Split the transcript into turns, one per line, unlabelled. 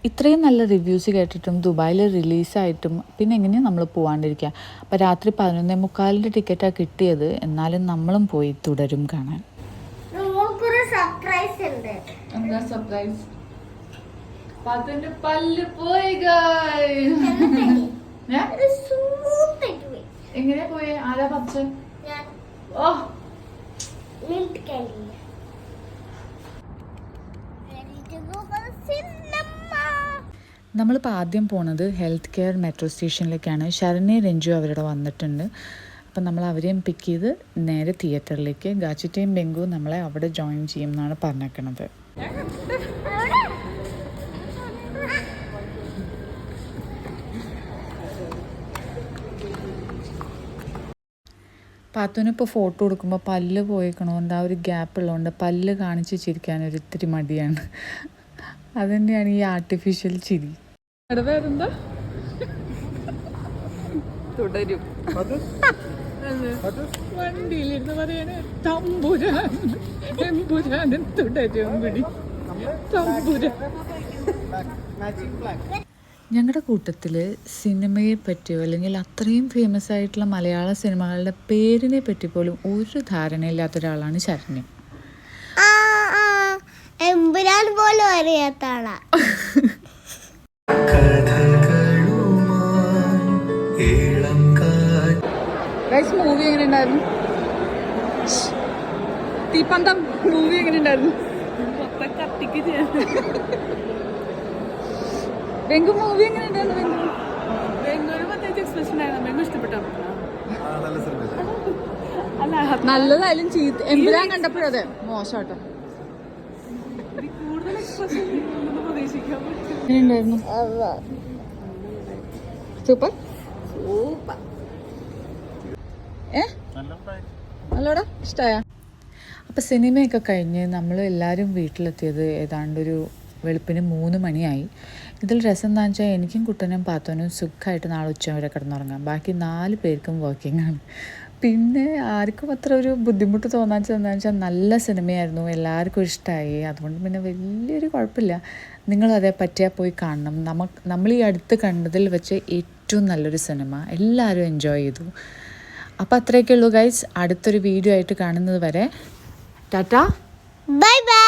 ഇത്രയും നല്ല റിവ്യൂസ് കേട്ടിട്ടും ദുബായിൽ റിലീസായിട്ടും പിന്നെ എങ്ങനെയാണ് നമ്മൾ പോകാണ്ടിരിക്കുക. അപ്പോൾ രാത്രി 11:45 ടിക്കറ്റാണ് കിട്ടിയത്. എന്നാലും നമ്മളും പോയി തുടരും കാണാൻ. എന്താ സർപ്രൈസ്? പല്ല് പോയി. എങ്ങനെയാ പോയേ? ആരാ പച്ച? ഓ നമ്മളിപ്പോൾ ആദ്യം പോണത് ഹെൽത്ത് കെയർ മെട്രോ സ്റ്റേഷനിലേക്കാണ്. ശരണ്യ രഞ്ജു അവരുടെ വന്നിട്ടുണ്ട്. അപ്പം നമ്മൾ അവരെയും പിക്ക് ചെയ്ത് നേരെ തിയേറ്ററിലേക്ക്. ഗാച്ചിറ്റയും ബെങ്കു നമ്മളെ അവിടെ ജോയിൻ ചെയ്യും എന്നാണ് പറഞ്ഞേക്കണത്. പാത്തുനിപ്പോൾ ഫോട്ടോ കൊടുക്കുമ്പോൾ പല്ല് പോയിക്കണോണ്ട് ആ ഒരു ഗ്യാപ്പ് ഉള്ളതുകൊണ്ട് പല്ല് കാണിച്ച് ചിരിക്കാൻ ഒരിത്തിരി മടിയാണ്. അതുതന്നെയാണ് ഈ ആർട്ടിഫിഷ്യൽ ചിരി. വേറെന്താ തുടരും വണ്ടിയിലിരുന്ന് പറയണേ തമ്പുരാൻ എമ്പുരാനും തുടരും പിടി തമ്പുരാൻ. ഞങ്ങളുടെ കൂട്ടത്തിൽ സിനിമയെ പറ്റിയോ അല്ലെങ്കിൽ അത്രയും ഫേമസ് ആയിട്ടുള്ള മലയാള സിനിമകളുടെ പേരിനെ പറ്റി പോലും ഒരു ധാരണയില്ലാത്ത ഒരാളാണ് ശരണ്യ.
എമ്പുരാൻ പോലും അറിയാത്താളാ.
മൂവി എങ്ങനെ ഉണ്ടായിരുന്നു? തീപ്പന്തം മൂവി എങ്ങനെ ഉണ്ടായിരുന്നു? ബെങ്കു മൂവി എങ്ങനെ ഉണ്ടായിരുന്നു? നല്ലതായാലും ചീത്ത എമ്പുരാൻ കണ്ടപ്പോഴതെ മോശമാട്ടോ. എങ്ങനെയുണ്ടായിരുന്നു? Super super. നല്ലോടാ ഇഷ്ടമായ? അപ്പം സിനിമയൊക്കെ കഴിഞ്ഞ് നമ്മൾ എല്ലാവരും വീട്ടിലെത്തിയത് ഏതാണ്ടൊരു വെളുപ്പിന് 3 മണിയായി. ഇതിൽ രസം എന്താണെന്ന് വെച്ചാൽ എനിക്കും കുട്ടനും പാത്തോനും സുഖമായിട്ട് നാളെ ഉച്ച വരെ കിടന്നുറങ്ങാം. ബാക്കി 4 പേർക്കും വർക്കിംഗ് ആണ്. പിന്നെ ആർക്കും അത്ര ഒരു ബുദ്ധിമുട്ട് തോന്നാച്ചെന്ന് വെച്ചാൽ നല്ല സിനിമയായിരുന്നു, എല്ലാവർക്കും ഇഷ്ടമായി. അതുകൊണ്ട് പിന്നെ വലിയൊരു കുഴപ്പമില്ല. നിങ്ങളും അതേ പറ്റിയാൽ പോയി കാണണം. നമ്മൾ ഈ അടുത്ത് കണ്ടതിൽ വെച്ച് ഏറ്റവും നല്ലൊരു സിനിമ. എല്ലാവരും എൻജോയ് ചെയ്തു. അപ്പോൾ അത്രയൊക്കെ ഉള്ളൂ ഗൈസ്. അടുത്തൊരു വീഡിയോ ആയിട്ട് കാണുന്നത് വരെ ടാറ്റാ ബൈ ബൈ.